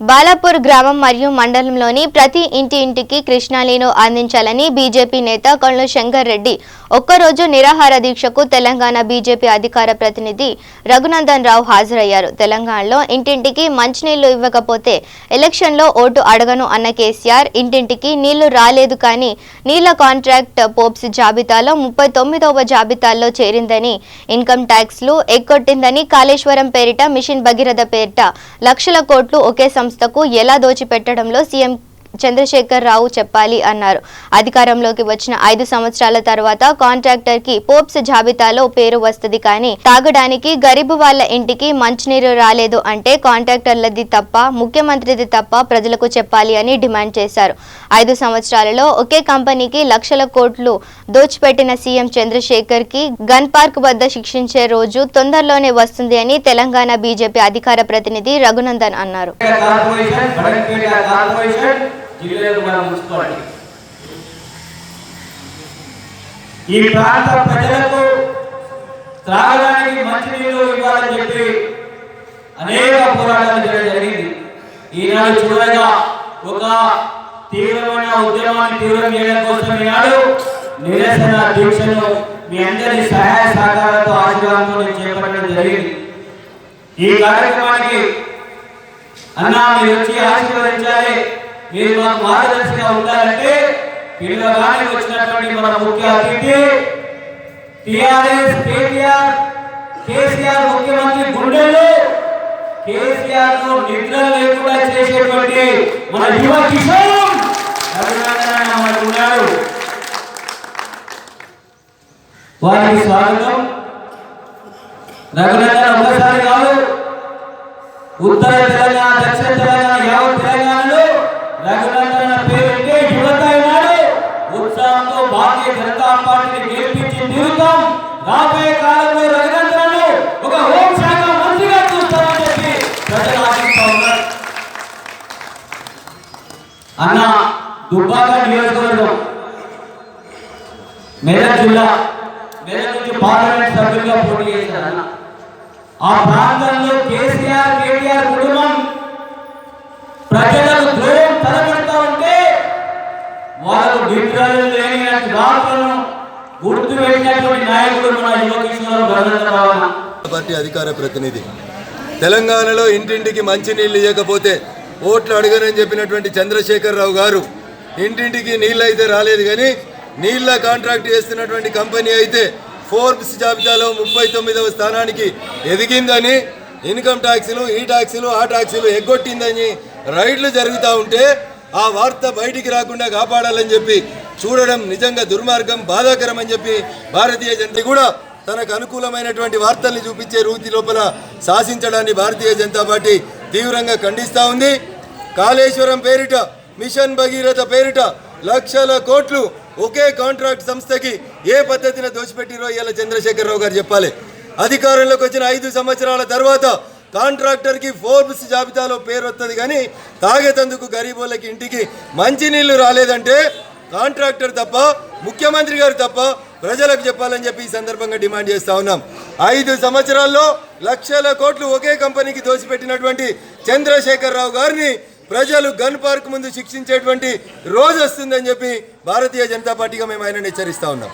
బాలాపూర్ గ్రామం మరియు మండలంలోని ప్రతి ఇంటికి కృష్ణా నీళ్లు అందించాలని బీజేపీ నేత కొల్లు శంకర్ రెడ్డి ఒక్కరోజు నిరాహార దీక్షకు తెలంగాణ బీజేపీ అధికార ప్రతినిధి రఘునందన్ రావు హాజరయ్యారు. తెలంగాణలో ఇంటింటికి మంచినీళ్లు ఇవ్వకపోతే ఎలక్షన్లో ఓటు అడగను అన్న కేసీఆర్ ఇంటింటికి నీళ్లు రాలేదు కానీ నీళ్ల కాంట్రాక్ట్ పోప్స్ జాబితాలో 39వ జాబితాలో చేరిందని, ఇన్కమ్ ట్యాక్స్లు ఎగ్గొట్టిందని, కాళేశ్వరం పేరిట మిషన్ భగీరథ పేరిట లక్షల కోట్లు ఒకే సంస్థకు ఎలా దోచిపెట్టడంలో సీఎం చంద్రశేఖర్ రావు చెప్పాలి అన్నారు. అధికారంలోకి వచ్చిన 5 సంవత్సరాల తర్వాత కాంట్రాక్టర్ కి పోప్స్ జాబితాలో పేరు వస్తది కానీ తాగడానికి గరీబు వాళ్ళ ఇంటికి మంచినీరు రాలేదు అంటే కాంట్రాక్టర్లది తప్ప, ముఖ్యమంత్రిది తప్ప ప్రజలకు చెప్పాలి అని డిమాండ్ చేశారు. 5 సంవత్సరాలలో ఒకే కంపెనీకి లక్షల కోట్లు దోచిపెట్టిన సీఎం చంద్రశేఖర్ కి గన్ పార్క్ వద్ద శిక్షించే రోజు తొందరలోనే వస్తుంది అని తెలంగాణ బీజేపీ అధికార ప్రతినిధి రఘునందన్ అన్నారు. ఈ ప్రాంత ప్రజలకు త్రాగడానికి మంచినీళ్ళు ఇవ్వాలని చెప్పి అనేక పోరాటాలు చేయడం జరిగింది. ఈనాడు చివరగా ఒక తీవ్రమైన ఉద్యమాన్ని తీవ్రం చేయడం కోసం ఈనాడు నిరసన దీక్షను మీ అందరి సహాయ సహకారాలతో ఆశీర్వాదంతో చేపట్టడం జరిగింది. ఈ కార్యక్రమానికి అన్నా మీరు వచ్చి ఆశీర్వదించాలి, మీరు మాకు మార్గదర్శిగా ఉండాలంటే పిలువగానే వచ్చినటువంటి మన ముఖ్య అతిథి టిఆర్ఎస్ కేసీఆర్ ముఖ్యమంత్రి గుండెలు కేసీఆర్ ను నిద్ర లేకుండా చేసేటువంటి మన యువ కిషోరం రఘునందన్ ఉన్నాడు. వారికి స్వాగతం. రఘునందన్ ఒకసారి కాదు, ఉత్తర తెలంగాణ, దక్షిణ తెలంగాణ, యావత్ తెలంగాణలో రఘునందన్ పేరుంటే యువత అయినాడు. ఉత్సాహంతో భారతీయ జనతా పార్టీని గెలిపించి తీరుతాం. రాబోయే కాలంలో రఘునందన్ ఒక హోంశాఖ మంత్రిగా చూస్తామని చెప్పి ప్రజలు ఆశిస్తూ ఉన్నారు. అన్న దుబ్బాక నియోజకవర్గం మెదక్ జిల్లా, మెదక్ నుంచి పార్లమెంట్ సభ్యులుగా పోటీ చేశారు అన్న. ఆ ప్రాంతంలో కేటీఆర్ కుటుంబం ప్రజలకు ద్రోహం తలపెడతా ఉంటే వాళ్ళకు నిద్రలు లేని రాత్రులను గుర్తు పెట్టినటువంటి నాయకుడు మన యువ కిషోర్ రఘునందన్ రావు పార్టీ అధికార ప్రతినిధి. తెలంగాణలో ఇంటింటికి మంచినీళ్ళు ఇవ్వకపోతే ఓట్లు అడగనని చెప్పినటువంటి చంద్రశేఖర్ రావు గారు ఇంటింటికి నీళ్ళు అయితే రాలేదు కానీ నీళ్ళ కాంట్రాక్ట్ చేస్తున్నటువంటి కంపెనీ అయితే ఫోర్బ్స్ జాబితాలో 39వ స్థానానికి ఎదిగిందని, ఇన్కమ్ ట్యాక్సులు, ఈ ట్యాక్సులు, ఆ ట్యాక్సులు ఎగ్గొట్టిందని రైడ్లు జరుగుతూ ఉంటే ఆ వార్త బయటికి రాకుండా కాపాడాలని చెప్పి చూడడం నిజంగా దుర్మార్గం, బాధాకరం అని చెప్పి భారతీయ జనతా కూడా తనకు అనుకూలమైనటువంటి వార్తల్ని చూపించే రీతి లోపల శాసించడాన్ని భారతీయ జనతా పార్టీ తీవ్రంగా ఖండిస్తూ ఉంది. కాళేశ్వరం పేరిట, మిషన్ భగీరథ పేరిట లక్షల కోట్లు ఒకే కాంట్రాక్ట్ సంస్థకి ఏ పద్ధతిన దోచిపెట్టిరో ఇలా చంద్రశేఖర్ రావు గారు చెప్పాలి. అధికారంలోకి వచ్చిన 5 సంవత్సరాల తర్వాత కాంట్రాక్టర్కి ఫోర్బ్స్ జాబితాలో పేరు వస్తుంది కానీ తాగేతందుకు గరీబోళ్ళకి ఇంటికి మంచినీళ్ళు రాలేదంటే కాంట్రాక్టర్ తప్ప, ముఖ్యమంత్రి గారు తప్ప ప్రజలకు చెప్పాలని చెప్పి ఈ సందర్భంగా డిమాండ్ చేస్తూ ఉన్నాం. 5 సంవత్సరాల్లో లక్షల కోట్లు ఒకే కంపెనీకి దోచిపెట్టినటువంటి చంద్రశేఖర్ రావు గారిని ప్రజలు గన్ పార్క్ ముందు శిక్షించేటువంటి రోజు వస్తుందని చెప్పి భారతీయ జనతా పార్టీగా మేము ఆయనను హెచ్చరిస్తూ ఉన్నాం.